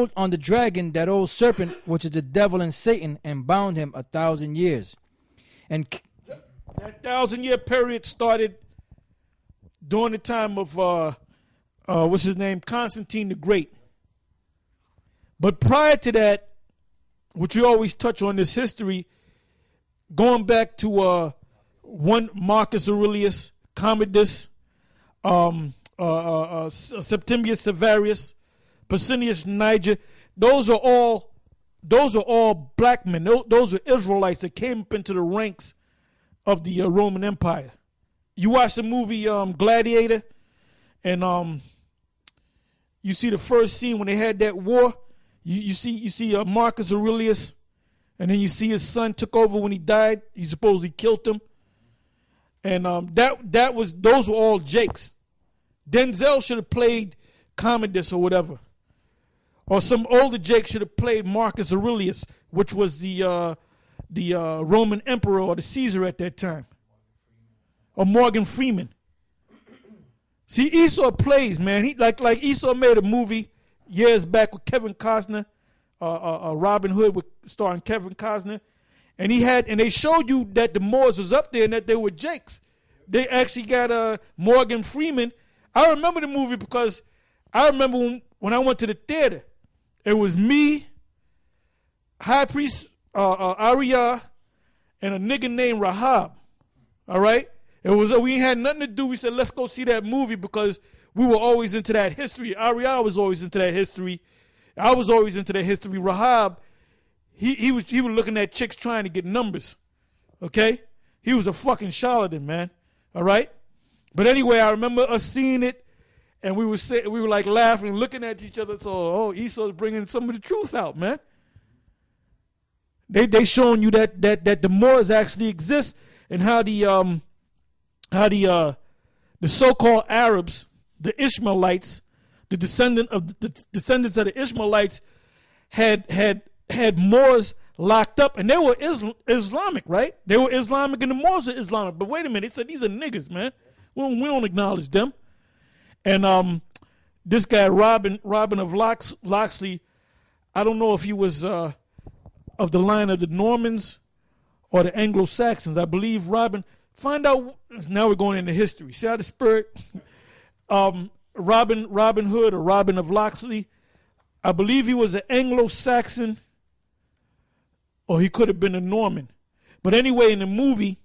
hold on the dragon, that old serpent, which is the devil and Satan, and bound him 1,000 years. And that 1,000-year period started during the time of what's his name, Constantine the Great. But prior to that, which we always touch on this history, going back to one Marcus Aurelius, Commodus, Septimius Severus, Pessinus Niger, those are all black men. Those are Israelites that came up into the ranks of the Roman Empire. You watch the movie Gladiator, and you see the first scene when they had that war. You see Marcus Aurelius, and then you see his son took over when he died. He supposedly killed him, and those were all Jakes. Denzel should have played Commodus or whatever, or some older Jake should have played Marcus Aurelius, which was the Roman emperor or the Caesar at that time, or Morgan Freeman. See, Esau plays, man. He like Esau made a movie years back with Kevin Costner, Robin Hood starring Kevin Costner, and they showed you that the Moors was up there and that they were Jakes. They actually got Morgan Freeman. I remember the movie because I remember when I went to the theater, it was me, High Priest Ariyah, and a nigga named Rahab. All right? We had nothing to do. We said, let's go see that movie because we were always into that history. Ariyah was always into that history. I was always into that history. Rahab, he was looking at chicks trying to get numbers. Okay? He was a fucking charlatan, man. All right? But anyway, I remember us seeing it, and we were like laughing, looking at each other. So, Esau's bringing some of the truth out, man. They showing you that the Moors actually exist, and how the so-called Arabs, the Ishmaelites, the descendants of the Ishmaelites, had Moors locked up, and they were Islamic, right? They were Islamic, and the Moors are Islamic. But wait a minute, they said these are niggas, man. We don't acknowledge them. And this guy Robin of Locksley, I don't know if he was of the line of the Normans or the Anglo-Saxons. I believe Robin. Find out. Now we're going into history. See how the spirit. Robin Hood or Robin of Locksley. I believe he was an Anglo-Saxon, or he could have been a Norman. But anyway, in the movie,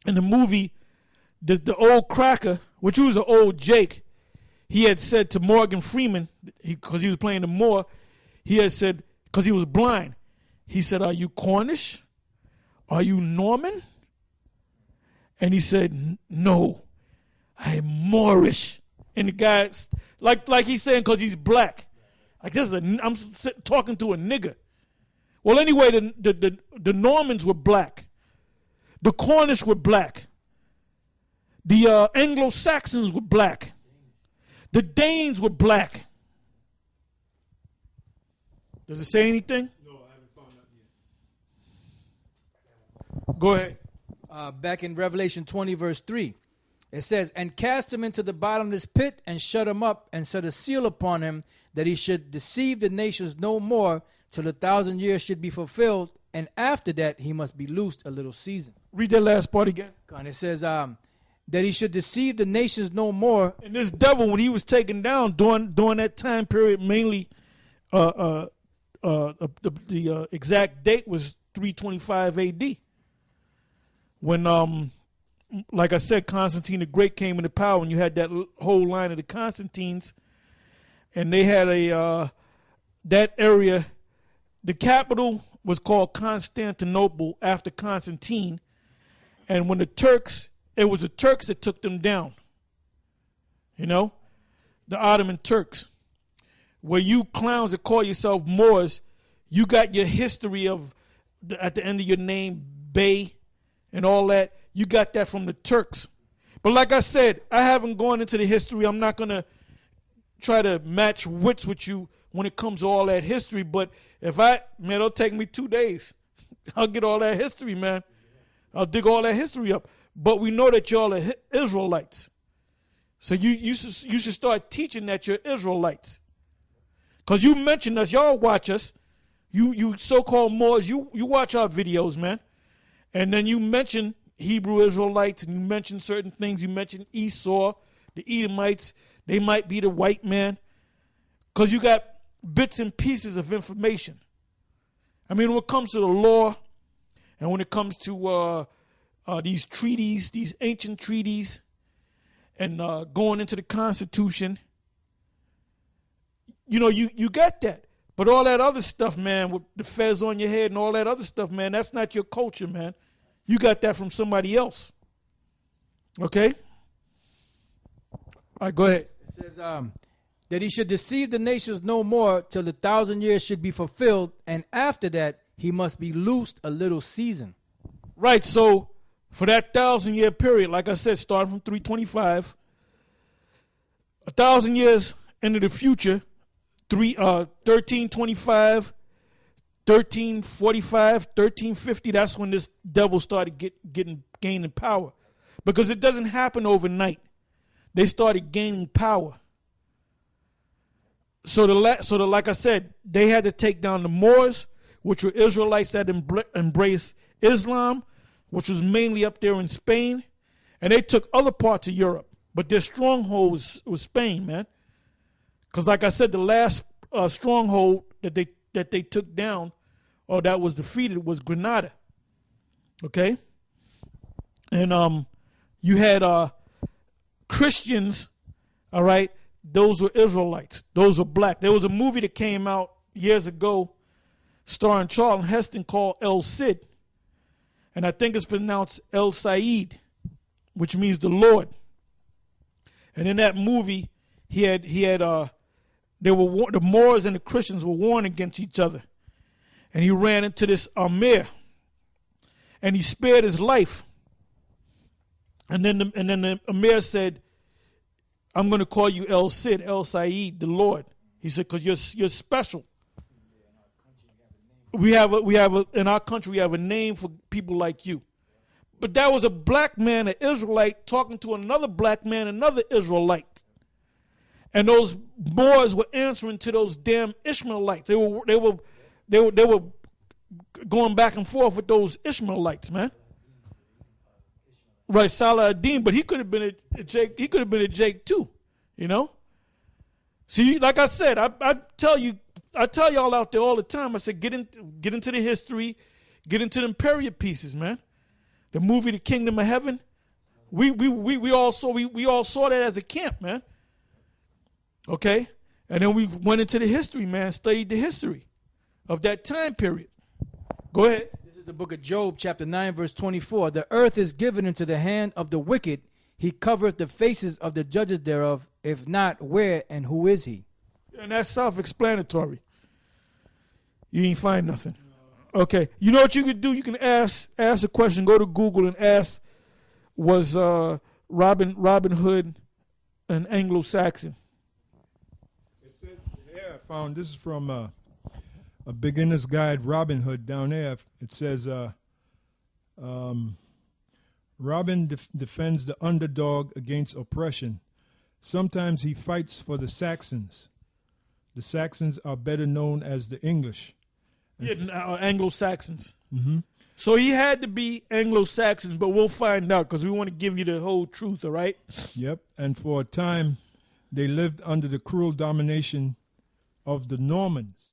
the old cracker, which was an old Jake, he had said to Morgan Freeman, because he was playing the Moor, he had said, because he was blind, he said, "Are you Cornish? Are you Norman?" And he said, "No, I'm Moorish." And the guy, like he's saying, because he's black. Like I'm talking to a nigger. Well, anyway, the Normans were black. The Cornish were black. The Anglo-Saxons were black. The Danes were black. Does it say anything? No, I haven't found that yet. Go ahead. Back in Revelation 20, verse 3, it says, "And cast him into the bottomless pit, and shut him up, and set a seal upon him, that he should deceive the nations no more, till 1,000 years should be fulfilled, and after that he must be loosed a little season." Read that last part again. And it says, that he should deceive the nations no more. And this devil, when he was taken down during that time period, mainly the exact date was 325 AD. When, like I said, Constantine the Great came into power, and you had that whole line of the Constantines, and they had that area, the capital was called Constantinople after Constantine, and when it was the Turks that took them down, the Ottoman Turks. Where you clowns that call yourself Moors, you got your history of, at the end of your name, Bey, and all that. You got that from the Turks. But like I said, I haven't gone into the history. I'm not going to try to match wits with you when it comes to all that history. But it'll take me 2 days. I'll get all that history, man. I'll dig all that history up. But we know that y'all are Israelites. So you should start teaching that you're Israelites. Because you mentioned us, y'all watch us. You so-called Moors, you watch our videos, man. And then you mention Hebrew Israelites, and you mention certain things. You mention Esau, the Edomites. They might be the white man. Because you got bits and pieces of information. I mean, when it comes to the law, and when it comes to these treaties, these ancient treaties, and going into the Constitution, you know, you get that. But all that other stuff, man, with the fez on your head and all that other stuff, man, that's not your culture, man. You got that from somebody else. Okay? All right, go ahead. It says that he should deceive the nations no more till the 1,000 years should be fulfilled, and after that he must be loosed a little season. Right, so for that 1,000-year period, like I said, starting from 325, 1,000 years into the future, 1325, 1345, 1350, that's when this devil started gaining power. Because it doesn't happen overnight. They started gaining power. So like I said, they had to take down the Moors, which were Israelites that embraced Islam, which was mainly up there in Spain. And they took other parts of Europe. But their stronghold was Spain, man. Because like I said, the last stronghold that they took down or that was defeated was Granada. Okay? And you had Christians, all right? Those were Israelites. Those were black. There was a movie that came out years ago starring Charlton Heston called El Cid. And I think it's pronounced El Said, which means the Lord. And in that movie, the Moors and the Christians were warring against each other. And he ran into this Amir. And he spared his life. And then the Amir said, I'm going to call you El Cid, El Said, the Lord. He said, because you're special. In our country, we have a name for people like you. But that was a black man, an Israelite, talking to another black man, another Israelite. And those Moors were answering to those damn Ishmaelites. They were going back and forth with those Ishmaelites, man. Right, Salah ad-Din, but he could have been a Jake. He could have been a Jake too, you know. See, like I said, I tell y'all out there all the time. I said, get into the history, get into them period pieces, man. The movie, The Kingdom of Heaven. We all saw that as a camp, man. Okay, and then we went into the history, man. Studied the history of that time period. Go ahead. This is the book of Job, chapter 9, verse 24. The earth is given into the hand of the wicked. He covereth the faces of the judges thereof. If not, where and who is he? And that's self-explanatory. You ain't find nothing. Okay. You know what you could do? You can ask a question. Go to Google and ask, was Robin Hood an Anglo-Saxon? It said, I found this is from a beginner's guide, Robin Hood, down there. It says, Robin defends the underdog against oppression. Sometimes he fights for the Saxons. The Saxons are better known as the English. Anglo-Saxons. Mm-hmm. So he had to be Anglo-Saxons, but we'll find out because we want to give you the whole truth, all right? Yep. And for a time, they lived under the cruel domination of the Normans.